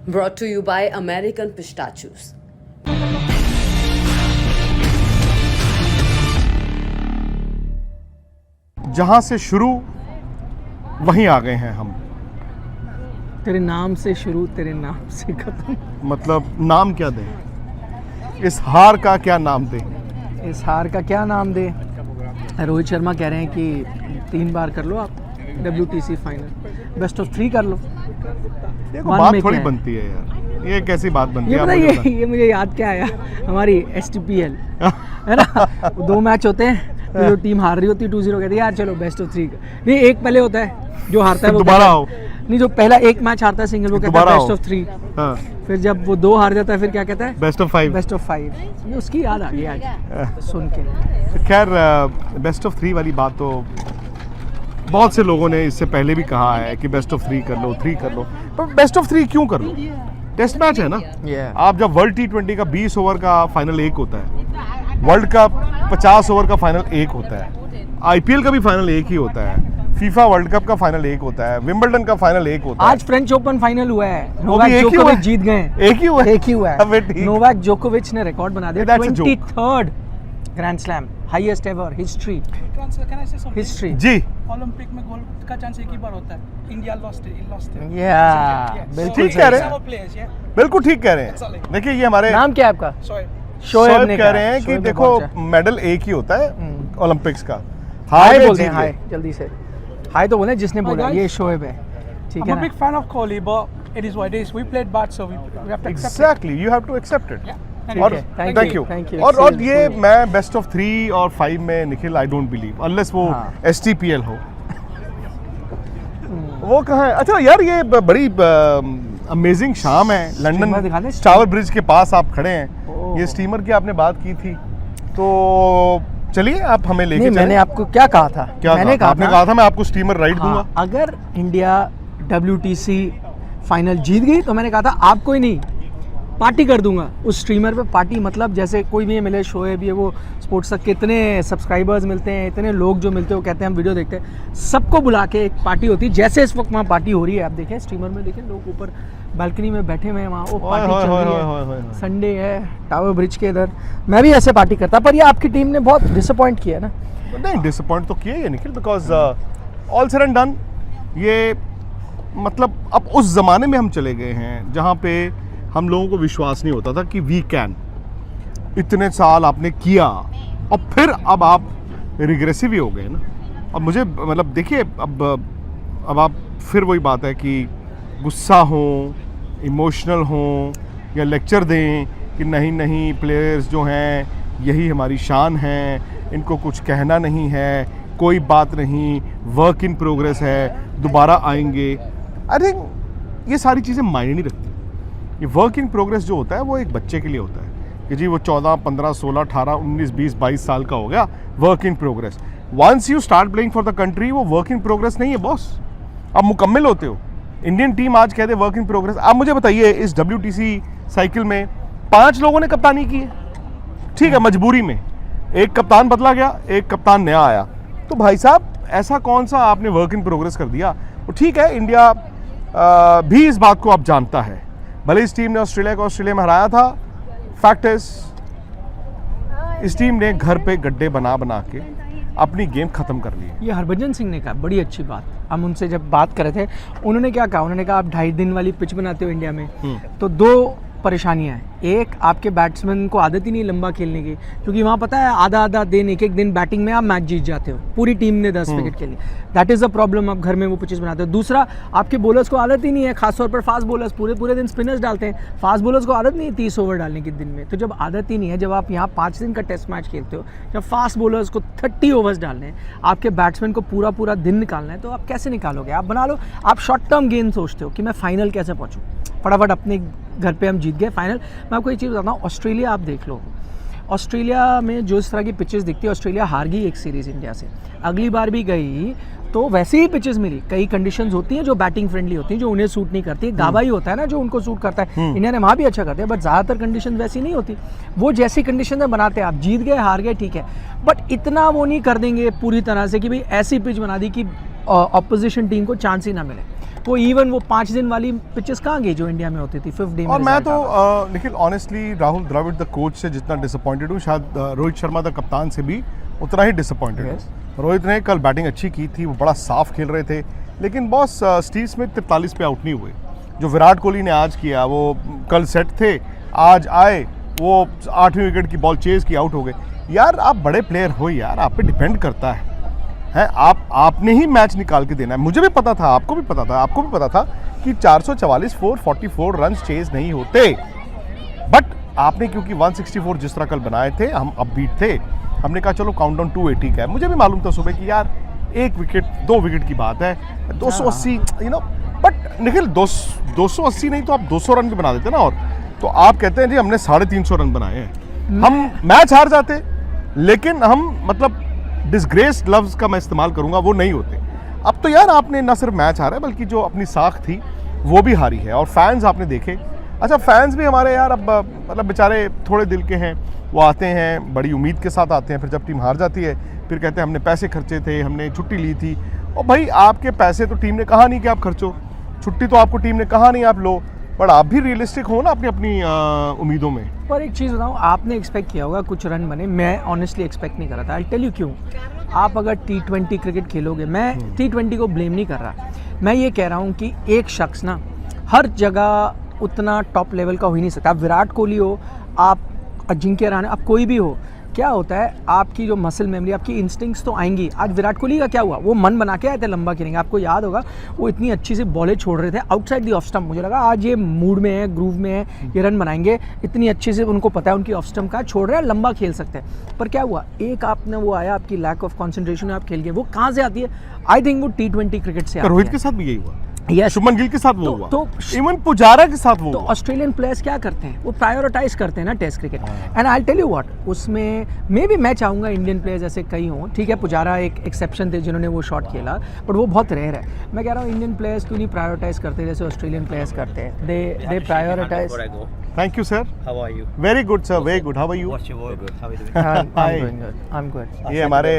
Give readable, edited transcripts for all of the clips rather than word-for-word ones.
Brought to you by American Pistachios. जहां से शुरू वहीं आ गए हैं हम। तेरे नाम से शुरू, तेरे नाम से खत्म। मतलब नाम क्या दें, इस हार का क्या नाम दें? इस हार का क्या नाम दे? रोहित शर्मा कह रहे हैं कि 3 बार कर लो आप WTC फाइनल, बेस्ट ऑफ 3 कर लो। ये वन बात में थोड़ी क्या है? बनती है यार, ये कैसी बात बनती ये है? पता आप मुझे ये मुझे याद क्या आया, हमारी STPL है ना, 2 मैच होते हैं तो जो टीम हार रही होती है 2-0 कहती है यार चलो बेस्ट ऑफ 3 नहीं, एक पहले होता है जो हारता है वो दोबारा कहता आओ। है, नहीं जो पहला एक मैच हारता है सिंगल वो कहता है दोबारा बेस्ट आओ। ऑफ 3, हाँ, फिर जब वो 2 हार जाता है फिर क्या कहता है बेस्ट ऑफ 5। Best of 5। ये उसकी याद आ गई आज सुन के। खैर बेस्ट ऑफ 3 वाली बात तो बहुत से लोगों ने इससे पहले भी कहा है कि बेस्ट ऑफ 3 कर लो, 3 कर लो, पर बेस्ट ऑफ 3 क्यों कर लो? टेस्ट मैच है ना। आप जब वर्ल्ड T20 का 20 ओवर का फाइनल 1 होता है, वर्ल्ड का 50 ओवर का फाइनल 1 होता है, IPL का भी फाइनल 1 ही होता है, फीफा वर्ल्ड कप का फाइनल 1 होता है, विंबलडन का फाइनल 1 होता है। आज फ्रेंच ओपन फाइनल हुआ है, वो भी नोवाक एक ही हुआ जोकोविच है? जीत गए। एक ही हुआ है? एक ही हुआ अबे है। ठीक। नोवाक जोकोविच ने रिकॉर्ड बना दिया, That's a joke. 23rd grand slam, highest ever history. History जी, ओलंपिक में गोल्ड का चांस एक ही बार होता है, इंडिया लॉस्ट इट। बिल्कुल ठीक कह रहे हैं। प्लेयर्स या बिल्कुल ठीक कह रहे हैं। देखिए ये हमारे नाम क्या है आपका? शोएब शोएब ने कह रहे हैं कि शोएब ने देखो पहुंचा। मेडल एक ही होता है ओलंपिक्स का। हाय में बोलते जीत हैं, हाय गए। जल्दी से हाय तो बोले जिसने बोला guys. ये शोएब है, ठीक I'm है a big ना? fan of Kohli, but it is what it is. We played bad, so we have to accept Exactly, you have to accept it. it. और है, thank thank you, you. thank you, और excellent, ये excellent. मैं best of 3 और 5 में Nikhil I don't believe unless वो हाँ। STPL हो। वो कहाँ है? अच्छा यार ये बड़ी अमेजिंग शाम है। स्टीमर दिखा लंदन दे, टावर ब्रिज के पास आप खड़े हैं। ओह। ये स्टीमर की आपने बात की थी, तो चलिए आप हमें लेके नहीं, चलें। मैंने आपको क्या कहा था? क्या मैंने कहा? आपने कहा था मैं आपको स्टीमर राइड दूंगा। हाँ, अगर इंडिया WTC फाइनल जीत गई तो मैंने कहा था आपको ही नहीं पार्टी कर दूंगा उस स्ट्रीमर पे। पार्टी मतलब जैसे कोई भी मिले, शोएब ये वो स्पोर्ट्स तक कितने सब्सक्राइबर्स मिलते हैं, इतने लोग जो मिलते हैं वो कहते हैं हम वीडियो देखते हैं, सबको बुला के एक पार्टी होती है। जैसे इस वक्त वहाँ पार्टी हो रही है, आप देखें स्ट्रीमर में, देखें लोग ऊपर बालकनी में बैठे हुए हैं, वहाँ वो पार्टी चल रही है। संडे है, टावर ब्रिज के इधर मैं भी ऐसे पार्टी करता, पर ये आपकी टीम ने बहुत डिसअपॉइंट किया ना। नहीं डिसअपॉइंट तो किया ये Nikhil, because all said and done ये मतलब अब उस ज़माने में हम चले गए हैं जहाँ पे हम लोगों को विश्वास नहीं होता था कि वी कैन। इतने साल आपने किया और फिर अब आप रिग्रेसिव ही हो गए ना। अब मुझे मतलब देखिए अब आप फिर वही बात है कि गुस्सा हो, इमोशनल हो या लेक्चर दें कि नहीं नहीं प्लेयर्स जो हैं यही हमारी शान है, इनको कुछ कहना नहीं है, कोई बात नहीं, वर्क इन प्रोग्रेस है, दोबारा आएंगे। आई थिंक ये सारी चीज़ें मायने नहीं रखती। ये वर्क इन प्रोग्रेस जो होता है वो एक बच्चे के लिए होता है कि जी वो 14, 15, 16, 18, 19, 20, 22 साल का हो गया, work in progress. Once you start playing for the country वो वर्क इन प्रोग्रेस नहीं है बॉस, आप मुकम्मल होते हो। इंडियन टीम आज कहते हैं वर्क इन प्रोग्रेस। आप मुझे बताइए इस WTC साइकिल में 5 लोगों ने कप्तानी की है, ठीक है, मजबूरी में। एक कप्तान बदला गया, एक कप्तान नया आया, तो भाई साहब ऐसा कौन सा आपने वर्क इन प्रोग्रेस कर दिया? तो ठीक है, इंडिया भी इस बात को अब जानता है, भले इस टीम ने ऑस्ट्रेलिया को ऑस्ट्रेलिया में हराया था। फैक्ट इज इस टीम ने घर पे गड्ढे बना बना के अपनी गेम खत्म कर ली। ये हरभजन सिंह ने कहा, बड़ी अच्छी बात। हम उनसे जब बात कर रहे थे उन्होंने क्या कहा, उन्होंने कहा आप 2.5 दिन वाली पिच बनाते हो इंडिया में, तो 2 परेशानियां हैं। एक, आपके बैट्समैन को आदत ही नहीं लंबा खेलने की, क्योंकि वहाँ पता है आधा आधा दिन, एक एक दिन बैटिंग में आप मैच जीत जाते हो, पूरी टीम ने 10 विकेट के लिए। दैट इज़ अ प्रॉब्लम, आप घर में वो पिचेस बनाते हो। दूसरा, आपके बॉलर्स को आदत ही नहीं है, खासतौर पर फास्ट बॉलर्स पूरे पूरे दिन स्पिनर्स डालते हैं, फास्ट बॉलर्स को आदत नहीं है 30 ओवर डालने के दिन में। तो जब आदत ही नहीं है, जब आप यहाँ 5 दिन का टेस्ट मैच खेलते हो, जब फास्ट बॉलर्स को 30 ओवर्स डालने हैं, आपके बैट्समैन को पूरा पूरा दिन निकालना है, तो आप कैसे निकालोगे? आप बना लो, आप शॉर्ट टर्म गेम सोचते हो कि मैं फाइनल कैसे पहुँचूँ, फटाफट अपने घर पे हम जीत गए फाइनल। मैं आपको एक चीज़ बताता हूँ, ऑस्ट्रेलिया आप देख लो, ऑस्ट्रेलिया में जो इस तरह की पिचेस दिखती है, ऑस्ट्रेलिया हार गई एक सीरीज़ इंडिया से, अगली बार भी गई तो वैसे ही पिचेस मिली। कई कंडीशंस होती हैं जो बैटिंग फ्रेंडली होती हैं, जो उन्हें सूट नहीं करती। गाबा ही होता है ना जो उनको सूट करता है, इंडिया ने वहाँ भी अच्छा करते हैं, बट ज़्यादातर कंडीशन वैसी नहीं होती। वो जैसी कंडीशन में बनाते हैं, आप जीत गए हार गए ठीक है, बट इतना वो नहीं कर देंगे पूरी तरह से कि भाई ऐसी पिच बना दी कि ऑपोजिशन टीम को चांस ही ना मिले। वो इवन वो 5 दिन वाली पिचेस कहाँ गई जो इंडिया में होती थी 5 डे में। और मैं result आ तो Nikhil honestly Rahul Dravid the coach से जितना डिसअपॉइंटेड हूँ, शायद रोहित शर्मा द कप्तान से भी उतना ही डिसअपॉइंटेड हूँ। रोहित ने कल बैटिंग अच्छी की थी, वो बड़ा साफ खेल रहे थे, लेकिन बॉस स्टीव स्मिथ 43 पे आउट नहीं हुए। जो विराट कोहली ने आज किया, वो कल सेट थे, आज आए, वो 8वीं विकेट की बॉल चेज की आउट हो गए। यार आप बड़े प्लेयर हो यार, आप पे डिपेंड करता है आपने ही मैच निकाल के देना है। मुझे भी पता था, आपको भी पता था, आपको भी पता था कि 444 444 रन चेज नहीं होते, बट आपने क्योंकि 164 जिस तरह कल बनाए थे, हम अपबीट थे, हमने कहा चलो काउंटडाउन 280 का है। मुझे भी मालूम था सुबह कि यार 1 विकेट 2 विकेट की बात है, 280 बट निखिल 280 नहीं तो आप 200 रन भी बना देते ना। और तो आप कहते हैं जी हमने 350 रन बनाए हैं, हम मैच हार जाते, लेकिन हम मतलब डिसग्रेस्ड लफ्ज का मैं इस्तेमाल करूंगा वो नहीं होते। अब तो यार आपने ना सिर्फ मैच हारा है, बल्कि जो अपनी साख थी वो भी हारी है। और फैंस आपने देखे, अच्छा फैंस भी हमारे यार अब मतलब बेचारे थोड़े दिल के हैं, वो आते हैं बड़ी उम्मीद के साथ आते हैं, फिर जब टीम हार जाती है फिर कहते हैं हमने पैसे खर्चे थे, हमने छुट्टी ली थी। और भाई आपके पैसे तो टीम ने कहा नहीं कि आप खर्चो, छुट्टी तो आपको टीम ने कहा नहीं आप लो, बट आप भी रियलिस्टिक हो ना अपनी अपनी उम्मीदों में। पर एक चीज़ बताऊँ, आपने एक्सपेक्ट किया होगा कुछ रन बने, मैं ऑनेस्टली एक्सपेक्ट नहीं कर रहा था। आई टेल यू क्यों। आप अगर T20 क्रिकेट खेलोगे, मैं T20 को ब्लेम नहीं कर रहा, मैं ये कह रहा हूँ कि एक शख्स ना हर जगह उतना टॉप लेवल का हो ही नहीं सकता। आप विराट कोहली हो, आप अजिंक्य रहाणे, आप कोई भी हो, क्या होता है आपकी जो मसल मेमोरी, आपकी इंस्टिंक्ट्स तो आएंगी। आज विराट कोहली का क्या हुआ, वो मन बना के आए थे लंबा खेलेंगे, आपको याद होगा वो इतनी अच्छी सी बॉलें छोड़ रहे थे आउटसाइड दी ऑफ स्टंप। मुझे लगा आज ये मूड में है, ग्रूव में है, ये रन बनाएंगे, इतनी अच्छी से उनको पता है उनकी ऑफ स्टंप का छोड़ रहे हैं, लंबा खेल सकते हैं। पर क्या हुआ, एक आपने वो आया, आपकी लैक ऑफ कॉन्सेंट्रेशन में आप खेल गए। वो कहाँ से आती है? आई थिंक वो T20 क्रिकेट से आती है। रोहित के साथ भी यही हुआ, Yes. शुभमन गिल के साथ वो हुआ, तो इवन पुजारा के साथ वो तो हुआ। ऑस्ट्रेलियन प्लेयर्स क्या करते हैं, वो प्रायोरिटाइज करते हैं ना test cricket. And I tell you what, उसमें मे भी मैं चाहूँगा इंडियन प्लेयर्स ऐसे कई हों, ठीक है पुजारा एक एक्सेप्शन थे जिन्होंने वो शॉट खेला, बट वो बहुत रेयर है। मैं कह रहा हूँ इंडियन प्लेयर्स क्यों नहीं प्रायोरिटाइज करते जैसे ऑस्ट्रेलियन प्लेयर्स करते हैं। They prioritise. Thank you sir. How are you? Very good sir, very good. How are you? What's your work? How are you doing? I'm good. ये हमारे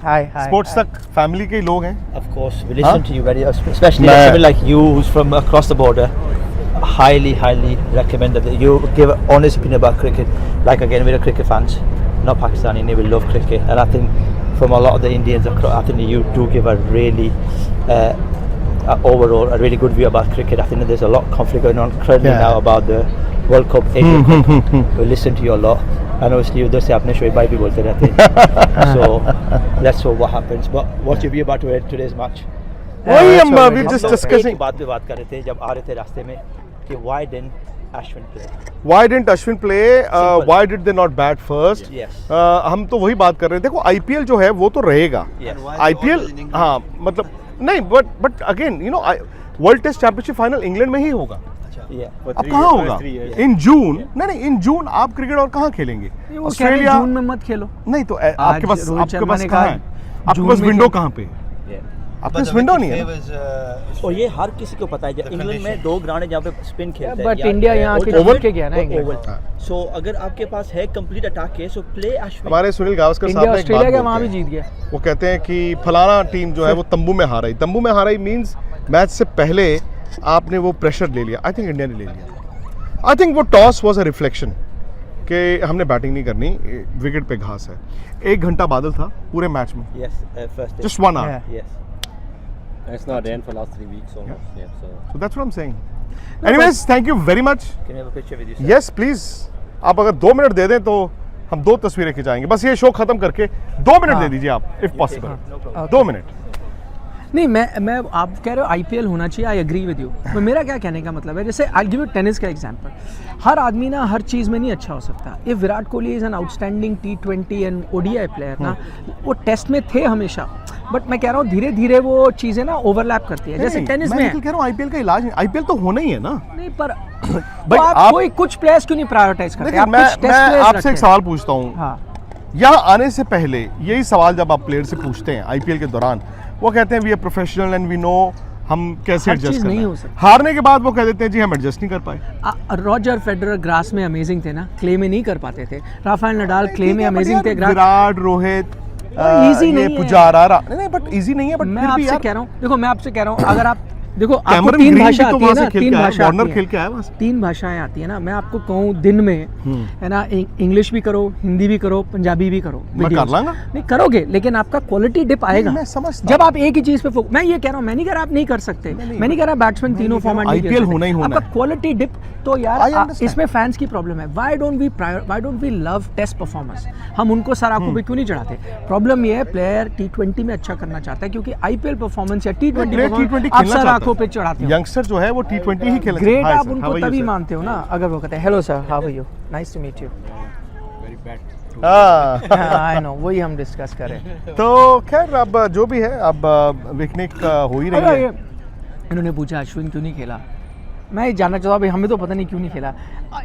Hi. स्पोर्ट्स तक family के ही लोग हैं। Of course, we listen to you very, especially Man. someone like you who's from across the border. Highly recommend that you give an honest opinion about cricket. Like again, we're cricket fans, not Pakistani, and we love cricket. And I think from a lot of the Indians across, I think you do give a really overall a really good view about cricket. I think there's a lot of conflict going on currently now about the World Cup, Asian Cup. We listen to you a lot, and obviously उधर से आपने शोएब भाई भी बोलते रहते हैं. So let's hope what happens. But what's your view about today's match? वही हम so अभी हम just लोग एक discussing. बात पे बात कर रहे थे जब आ रहे थे रास्ते में कि why didn't Ashwin play? Why didn't Ashwin play? Simple. Why did they not bat first? Yes. हम तो वही बात कर रहे हैं। देखो IPL जो है वो तो रहेगा। Yes. IPL हाँ मतलब नहीं, but again you know world test championship final England में ही होगा। Yeah. अब कहाँ होगा? इन जून नहीं इन जून आप क्रिकेट और कहाँ खेलेंगे? वो कह रहे हैं जून में मत खेलो। नहीं तो आपके पास रोहित शर्मा ने कहाँ कहा है? आपके जून पास में विंडो खेल- कहाँ पे? Yeah. आपके पास विंडो नहीं है ना? और ये हर किसी को पता है जब इंग्लैंड में 2 ग्राउंड है जहाँ पे स्पिन खेलते हैं But India यहाँ के ओवल जीत के गया ना इंग्लैंड। हाँ। सो अगर आपके पास है कंप्लीट अटैक है सो प्ले अश्विन. हमारे सुनील गावस्कर साहब इंडिया ने एक ऑस्ट्रेलिया बात के वहाँ भी बोलते हैं। जीत गया। वो कहते हैं कि फलाना टीम जो है वो तंबू में हारा ही। तंबू में हारा ही मींस मैच से पहले आपने वो प्रेशर ले लिया। आई थिंक इंडिया ने ले लिया। आई थिंक वो टॉस वाज अ रिफ्लेक्शन कि हमने बैटिंग नहीं करनी, विकेट पे घास है। 1 घंटा बादल था पूरे मैच में, Yes, first day. Just 1 hour. Yeah. Yes. It's not rained for last 3 weeks almost. Yeah. So So that's what I'm saying. Anyways, thank you very much. Can we have a picture with you, sir? Yes, please. आप अगर 2 minute दे दें तो हम 2 तस्वीरें खिंचाएंगे। बस ये show खत्म करके 2 मिनट दे दीजिए आप, if possible. No problem. 2 minute. नहीं मैं आप कह रहे हो IPL होना चाहिए, आई एग्री विद यू। पर मेरा क्या कहने का मतलब है, जैसे आई गिव यू टेनिस का एग्जांपल। हर आदमी ना हर चीज़ में नहीं अच्छा हो सकता। ये Virat Kohli is an outstanding T20 and ODI player ना, वो टेस्ट में थे हमेशा, बट मैं कह रहा हूँ धीरे धीरे वो चीज़ें ना ओवरलैप करती है। जैसे टेनिस में मैं कह रहा हूँ IPL का इलाज नहीं, IPL तो होना ही है ना। नहीं, पर भाई, तो आप आप- कोई कुछ प्लेयर्स क्यों नहीं प्रायोरिटाइज करते? देखिए आप मैं कुछ टेस्ट मैं प्लेयर्स आपसे एक रखें। सवाल पूछता हूँ। हाँ, यहाँ आने से पहले यही सवाल जब आप प्लेयर से पूछते हैं IPL के दौरान, वो कहते हैं we are professional and we know हम कैसे हर एडजस्ट चीज़ करना नहीं है। हो सकती। हारने के बाद वो कह देते हैं जी हम एडजस्ट नहीं कर पाए। रॉजर फेडरर ग्रास में अमेजिंग थे ना, क्ले में नहीं कर पाते थे। राफेल नडाल क्ले में ठीक है, but अमेजिंग यार थे। विराट, रोहित, easy ये नहीं है। पुजारा नहीं बट इजी नहीं है, बट मैं फिर भी आपसे यार कह रहा हूँ, देखो मैं आपसे कह रहा हूँ, अगर आप देखो आपको कैमरन तीन ग्रीन भाषा भी तो आती है वहाँ ना, से खेल तीन के आया, भाषा वार्नर आती है। खेल के आया वहाँ से। 3 भाषाएं आती है ना, मैं आपको कहूँ दिन में है ना, इंग्लिश भी करो, हिंदी भी करो, पंजाबी भी करो, मैं videos। कर लांगा। नहीं करोगे, लेकिन आपका क्वालिटी डिप आएगा। मैं समझता जब आप एक ही चीज पे मैं ये कह रहा हूँ, मैं नहीं कह रहा आप नहीं कर सकते, मैं नहीं कह रहा बैट्समैन तीनों फॉर्मेट नहीं खेल IPL सकते। होना ही होना आपका है। क्वालिटी डिप तो I यार understand. इसमें फैंस की प्रॉब्लम है। Why don't we love test performance? हम उनको सर आंखों पे क्यों नहीं चढ़ाते? प्रॉब्लम ये है, प्लेयर T20 में अच्छा करना चाहता है, क्योंकि IPL परफॉर्मेंस या T20 प्लेयर T20 परफॉर्मेंस आप खेलना सर चाहता आंखों है। पे चढ़ाते हो। यंगस्टर जो है वो T20 ही खेलना ग्रेट, Hi आप sir, how उनको are you, तभी sir? मानते हो ना अगर वो कहते हैं hello sir, how are you, nice to meet you. हाँ। आई नो, वही हम डिस्कस करें। तो खैर अब जो भी है, अब पिकनिक हो ही रही अगर है। ये इन्होंने पूछा अश्विन क्यों नहीं खेला, मैं ये जानना चाहता हूँ भाई, हमें तो पता नहीं क्यों नहीं खेला।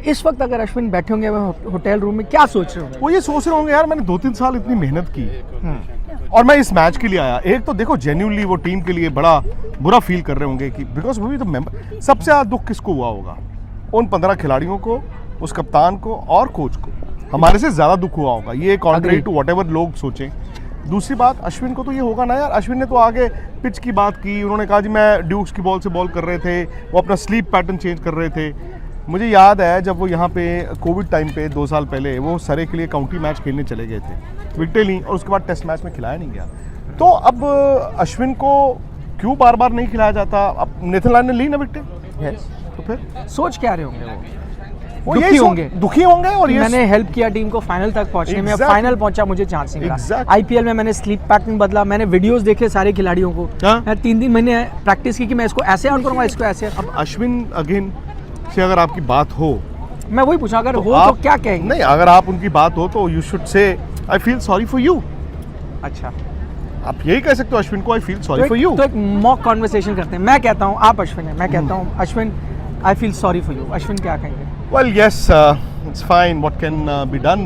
इस वक्त अगर अश्विन बैठे होंगे होटल रूम में, क्या सोच रहे होंगे? वो ये सोच रहे होंगे यार मैंने 2-3 साल इतनी मेहनत की हम्म। और मैं इस मैच के लिए आया। एक तो देखो जेन्युइनली वो टीम के लिए बड़ा बुरा फील कर रहे होंगे कि बिकॉज वो भी तो मेंबर। सबसे ज़्यादा दुख किसको हुआ होगा? उन 15 खिलाड़ियों को, उस कप्तान को और कोच को। हमारे से ज़्यादा दुख हुआ होगा, ये कॉन्ट्रेरी टू व्हाटएवर लोग सोचें। दूसरी बात, अश्विन को तो ये होगा ना यार। अश्विन ने तो आगे पिच की बात की, उन्होंने कहा जी मैं ड्यूक्स की बॉल से बॉल कर रहे थे, वो अपना स्लीप पैटर्न चेंज कर रहे थे। मुझे याद है जब वो यहाँ पे कोविड टाइम पे 2 साल पहले वो सरे के लिए काउंटी मैच खेलने चले गए थे, विकेटें ली और उसके बाद टेस्ट मैच में खिलाया नहीं गया। तो अब अश्विन को क्यों बार बार नहीं खिलाया जाता? अब नेथन लायन ने ली ना विकेटें, तो फिर सोच क्या रहे होंगे वो यही दुखी होंगे और ये मैंने हेल्प किया टीम को फाइनल तक पहुंचने में, Exactly. फाइनल पहुंचा, मुझे चांस नहीं मिला। Exactly. IPL में मैंने स्लीप पैटर्न बदला, मैंने वीडियोस देखे सारे खिलाड़ियों को, हाँ? मैं 3 महीने प्रैक्टिस की कि मैं इसको ऐसे ऑन करूंगा, इसको ऐसे। अब अश्विन अगेन से अगर आपकी बात हो, मैं वही पूछा, अगर हो आप तो क्या कहेंगे? नहीं, अगर आप उनकी बात हो तो you should say I feel sorry for you. अच्छा, आप यही कह सकते हो अश्विन को, I feel sorry for you. तो एक मॉक कॉन्वर्सेशन करते हैं। मैं कहता हूँ आप अश्विन है, मैं कहता हूँ Ashwin I feel sorry for you. Ashwin क्या कहेंगे? Well, yes, it's fine. What can be done?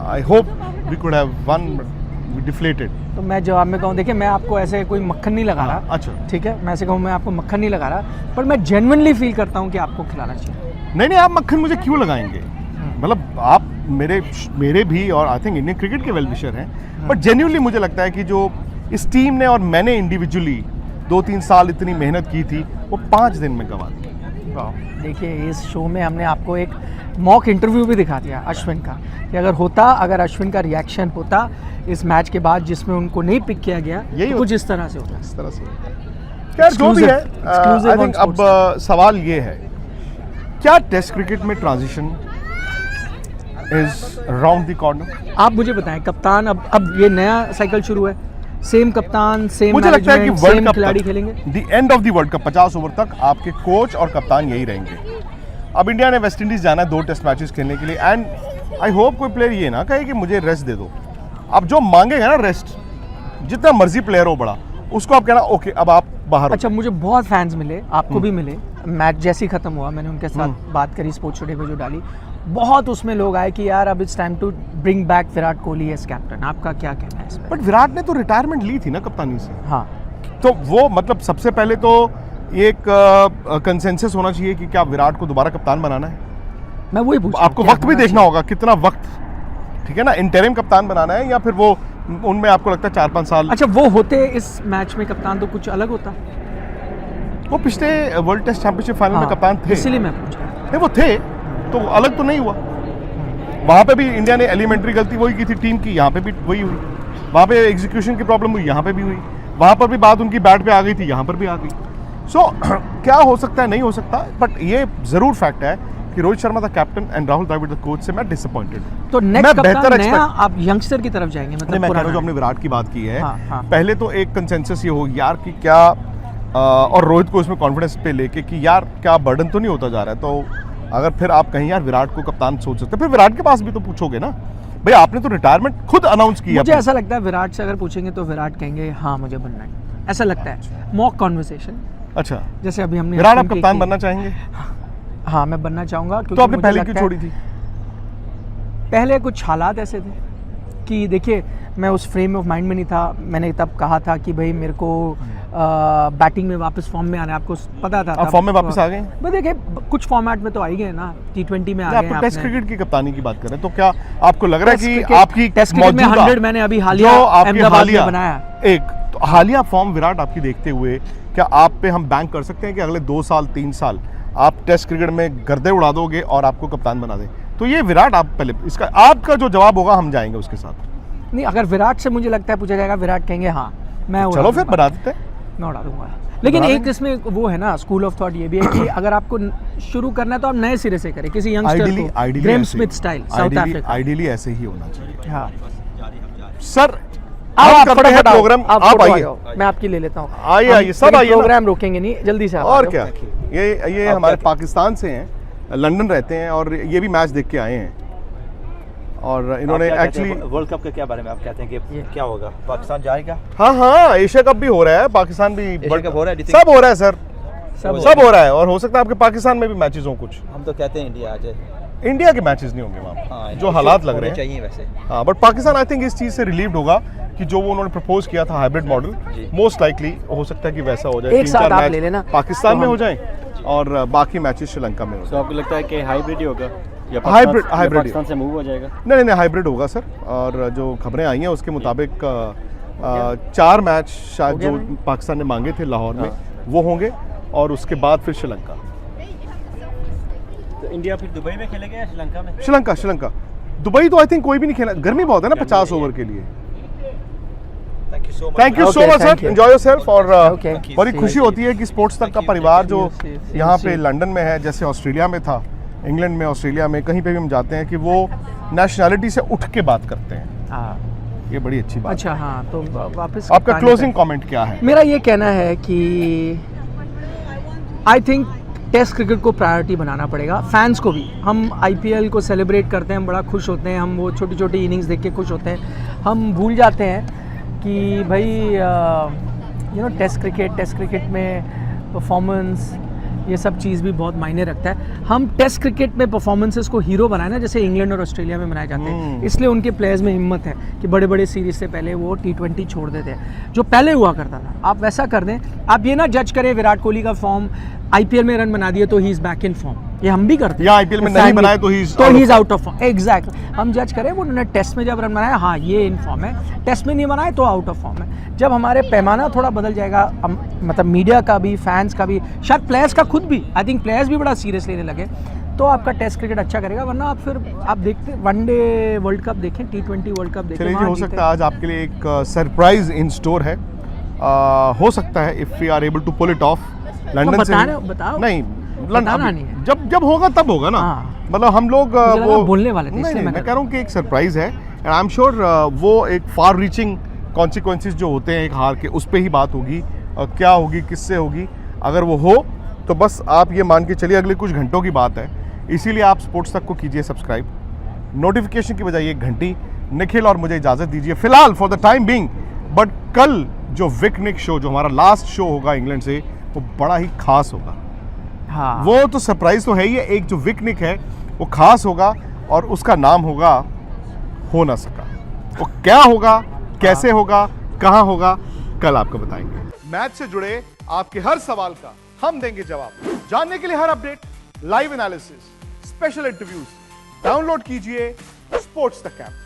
I hope we could have won, but we deflated. तो मैं जवाब में कहूँ, देखिए मैं आपको ऐसे कोई मक्खन नहीं लगा हाँ, रहा, अच्छा। ठीक है, मैं ऐसे कहूँ मैं आपको मक्खन नहीं लगा रहा, पर मैं जेन्युइनली फील करता हूँ कि आपको खिलाना चाहिए। नहीं, आप मक्खन मुझे क्यों लगाएंगे? मतलब आप मेरे भी और आई थिंक इंडियन क्रिकेट के वेल विशर हैं, बट जेन्युइनली मुझे लगता है कि जो इस टीम ने और मैंने इंडिविजुअली 2-3 साल इतनी मेहनत की थी, वो 5 दिन में गंवा दी। देखिए इस शो में हमने आपको एक मॉक इंटरव्यू भी दिखा दिया अश्विन का, कि अगर अश्विन का रिएक्शन होता इस मैच के बाद जिसमें उनको नहीं पिक किया गया, यही तो कुछ इस तरह से होता। इस तरह से खैर जो भी है, Exclusive आई on थिंक अब सवाल ये है, क्या टेस्ट क्रिकेट में transition is round the corner? आप मुझे बताएं, कप्तान अब ये नया साइकिल शुरू है, सेम कप्तान, सेम मुझे लगता है कि मैनेजमेंट, वर्ल्ड सेम कप खिलाड़ी तक, खेलेंगे। The end of the world cup 50 over तक आपके कोच और कप्तान यही रहेंगे। अब इंडिया ने वेस्ट इंडीज जाना है 2 टेस्ट मैचेस खेलने के लिए, एंड आई होप कोई प्लेयर ये ना कहे कि मुझे रेस्ट दे दो। अब जो मांगेगा ना रेस्ट, जितना मर्जी प्लेयर हो बड़ा, उसको आप कहना ओके अब आप बाहर हो। अच्छा, मुझे बहुत फैंस मिले, आपको भी मिले, मैच जैसे ही खत्म हुआ मैंने उनके साथ बात करी, स्पोर्ट्स टुडे पे जो डाली, बहुत उसमें लोग आए कि यार अब it's time to bring back Virat Kohli as captain. आपका क्या कहना है इस पर? बट विराट ने तो रिटायरमेंट ली थी ना कप्तानी से, हाँ, तो वो मतलब सबसे पहले तो एक कंसेंसस होना चाहिए कि क्या विराट को दोबारा कप्तान बनाना है। मैं वही पूछ आपको वक्त भी देखना होगा, कितना वक्त, ठीक है ना, इंटरिम कप्तान बनाना है या फिर वो उनमें आपको लगता है 4-5 साल। अच्छा, वो होते इस मैच में कप्तान तो कुछ अलग होता। वो पिछले वर्ल्ड टेस्ट चैंपियनशिप फाइनल में कप्तान थे, इसीलिए मैं पूछा। नहीं वो थे तो अलग तो नहीं हुआ। वहाँ पे भी इंडिया ने एलिमेंट्री गलती वही की थी टीम की, यहाँ पे भी वही हुई। वहाँ पे एग्जीक्यूशन की प्रॉब्लम हुई, यहाँ पे भी हुई। वहाँ पर भी बात उनकी बैट पे आ गई थी, यहाँ पर भी आ गई। सो क्या हो सकता है, नहीं हो सकता, बट ये जरूर फैक्ट है कि Rohit Sharma the captain and Rahul Dravid the coach से मैं डिसअपॉइंटेड। तो नेक्स्ट कप्तान नया आप यंगस्टर की तरफ जाएंगे, मतलब मैं कह रहा हूं, पुराना। जो हमने विराट की बात की है, हाँ। पहले तो एक कंसेंसस ये हो यार कि क्या और रोहित को इसमें कॉन्फिडेंस पे लेके कि यार क्या बर्डन तो नहीं होता जा रहा है। तो अगर फिर आप कहीं यार विराट को कप्तान सोच सकते, फिर विराट के पास भी तो पूछोगे ना भाई, आपने तो रिटायरमेंट खुद अनाउंस किया। मुझे ऐसा लगता है विराट से अगर पूछेंगे तो विराट कहेंगे हाँ मुझे बनना है, ऐसा लगता है। मॉक कॉन्वर्सेशन, अच्छा, जैसे अभी हमने विराट आप अश्विन की कप्तान की। बनना चाहेंगे? हाँ, मैं बनना चाहूँगा, तो क्योंकि आपने मुझे पहले लगता क्यों है- छोड़ी थी? पहले कुछ हालात ऐसे थे कि देखिए मैं उस फ्रेम ऑफ माइंड में नहीं था। मैंने तब कहा था कि भाई मेरे को बैटिंग में वापस फॉर्म में आना है, आपको पता था। आप फॉर्म में वापस आ गए? बस देखिए कुछ फॉर्मेट में तो आ ही गए ना, T20 में आ गए आप टेस्ट आपने। क्रिकेट की कप्तानी की बात कर रहे हैं, तो क्या आपको लग रहा है कि टेस्ट आपकी टेस्ट क्रिकेट में मौजूदा 100 मैंने अभी हालिया जो आपकी अहमदाबाद में हालिया बनाया। एक, तो हालिया फॉर्म विराट आपकी देखते हुए क्या आप पे हम बैंक कर सकते हैं कि अगले 2 साल 3 साल आप टेस्ट क्रिकेट में गर्दे उड़ा दोगे और आपको कप्तान बना दें? तो ये विराट, आप पहले इसका आपका जो जवाब होगा हम जाएंगे उसके साथ। नहीं, अगर विराट से मुझे लगता है पूछा जाएगा, विराट कहेंगे हाँ मैं उड़ा चलो फिर दूंगा। बना देते हैं। मैं उड़ा दूंगा। लेकिन एक इसमें वो है ना, स्कूल ऑफ थॉट ये भी है कि अगर आपको शुरू करना है तो आप नए सिरे से करें, किसी यंगस्टर को, Graeme Smith style, south Africa. Ideally ऐसे ही होना चाहिए। हाँ सर आओ हम आप करते हैं फटाफट आओ, प्रोग्राम, आप फोटो आ आइए। जाओ, मैं आपकी ले लेता हूँ। आइए, हम आइए, सब लेकिन आइए ना। प्रोग्राम रोकेंगे नहीं, जल्दी से आप और आ क्या, जाओ। ये हमारे पाकिस्तान से हैं, लंदन रहते हैं और ये भी मैच देख के आए हैं और इन्होंने एक्चुअली वर्ल्ड कप के क्या बारे में आप कहते हैं कि क्या होगा? पाकिस्तान जाएगा? हाँ एशिया कप भी हो रहा है, पाकिस्तान भी कप हो रहा है, सब हो रहा है सर, सब हो रहा है और हो सकता है आपके पाकिस्तान में भी मैचेस हो कुछ। हम तो कहते हैं इंडिया आ जाए। इंडिया के मैचेस नहीं होंगे वहाँ हाँ, जो हालात लग रहे हैं चाहिए वैसे। हाँ, बट पाकिस्तान आई थिंक इस चीज़ से रिलीव्ड होगा कि जो वो उन्होंने प्रपोज किया था हाइब्रिड मॉडल, मोस्ट लाइकली हो सकता है कि वैसा हो जाए। एक साथ आप ले लेना, पाकिस्तान में हो जाए और बाकी मैचेस श्रीलंका में हो तो जाए। आपको लगता है कि हाइब्रिड ही होगा या हाइब्रिड पाकिस्तान से मूव हो जाएगा? नहीं हाइब्रिड होगा सर। और जो खबरें आई हैं उसके मुताबिक 4 मैच शायद जो पाकिस्तान ने मांगे थे लाहौर में वो होंगे और उसके बाद फिर श्रीलंका। तो इंडिया फिर दुबई में खेलेगा या श्रीलंका में? श्रीलंका दुबई तो आई थिंक कोई भी नहीं खेला, गर्मी बहुत है ना 50 ओवर के लिए। Thank you so much. Thank you so Okay, much thank sir, you. Enjoy yourself. और Okay. बड़ी खुशी होती है कि स्पोर्ट्स तक का परिवार जो you. यहाँ पे लंदन में है, जैसे ऑस्ट्रेलिया में था, इंग्लैंड में, ऑस्ट्रेलिया में, कहीं पे भी हम जाते हैं कि वो नेशनैलिटी से उठ के बात करते हैं। हाँ ये बड़ी अच्छी बात अच्छा हाँ, तो वापस है। आपका कप्तानी क्लोजिंग पे। कमेंट क्या है? मेरा ये कहना है कि आई थिंक टेस्ट क्रिकेट को प्रायोरिटी बनाना पड़ेगा, फैंस को भी। हम आईपीएल को सेलिब्रेट करते हैं, हम बड़ा खुश होते हैं, हम वो छोटी छोटी इनिंग्स देख के खुश होते हैं। हम भूल जाते हैं कि भाई टेस्ट क्रिकेट में परफॉर्मेंस ये सब चीज़ भी बहुत मायने रखता है। हम टेस्ट क्रिकेट में परफॉर्मेंसेस को हीरो बनाए ना, जैसे इंग्लैंड और ऑस्ट्रेलिया में बनाए जाते हैं, इसलिए उनके प्लेयर्स में हिम्मत है कि बड़े बड़े सीरीज से पहले वो T20 छोड़ देते हैं, जो पहले हुआ करता था। आप वैसा कर दें, आप ये ना जज करें विराट कोहली का फॉर्म, आईपीएल में रन बना दिए तो he is back in form, ये हम भी करते हैं। या आईपीएल में नहीं बनाए तो he is out of form. Exactly, हम जज करें वो उन्होंने टेस्ट में जब रन बनाया, हाँ ये इन फॉर्म है, टेस्ट में नहीं बनाए तो आउट ऑफ फॉर्म है। जब हमारे पैमाना थोड़ा बदल जाएगा, मतलब मीडिया का भी, फैंस का भी, शायद प्लेयर्स का खुद भी, आई थिंक प्लेयर्स भी बड़ा सीरियस लेने लगे, तो आपका टेस्ट क्रिकेट अच्छा करेगा। वरना आप फिर आप देखते वनडे वर्ल्ड कप देखें, T20 वर्ल्ड कप देखें। चलिए जी, वहाँ हो जीते। सकता है आज आपके लिए एक सरप्राइज इन स्टोर है। हो सकता है if we are able to pull it off London से। बताओ नहीं, बताना नहीं है। जब होगा तब होगा ना। हाँ। मतलब हम लोग मुझे लगा वो बोलने वाले थे, नहीं, इसलिए नहीं, मैं मैं कर कह रहा हूँ कि एक सरप्राइज है एंड आई एम श्योर वो एक फार रीचिंग कॉन्सिक्वेंसेस जो होते हैं एक हार के, उस पर ही बात होगी। क्या होगी, किससे होगी, अगर वो हो तो बस आप ये मान के चलिए अगले कुछ घंटों की बात है। इसीलिए आप स्पोर्ट्स तक को कीजिए सब्सक्राइब, नोटिफिकेशन की बजाय एक घंटी। निखिल और मुझे इजाज़त दीजिए फिलहाल for the time being, but कल जो विकनिक शो, जो हमारा लास्ट शो होगा इंग्लैंड से, वो बड़ा ही खास होगा। हाँ वो तो सरप्राइज तो है ही है, एक जो विकनिक है वो खास होगा और उसका नाम होगा हो ना सका। वो क्या होगा, कैसे होगा, कहाँ होगा, कल आपको बताएंगे। मैच से जुड़े आपके हर सवाल का हम देंगे जवाब। जानने के लिए हर update, live analysis, special interviews, download कीजिए स्पोर्ट्स तक ऐप।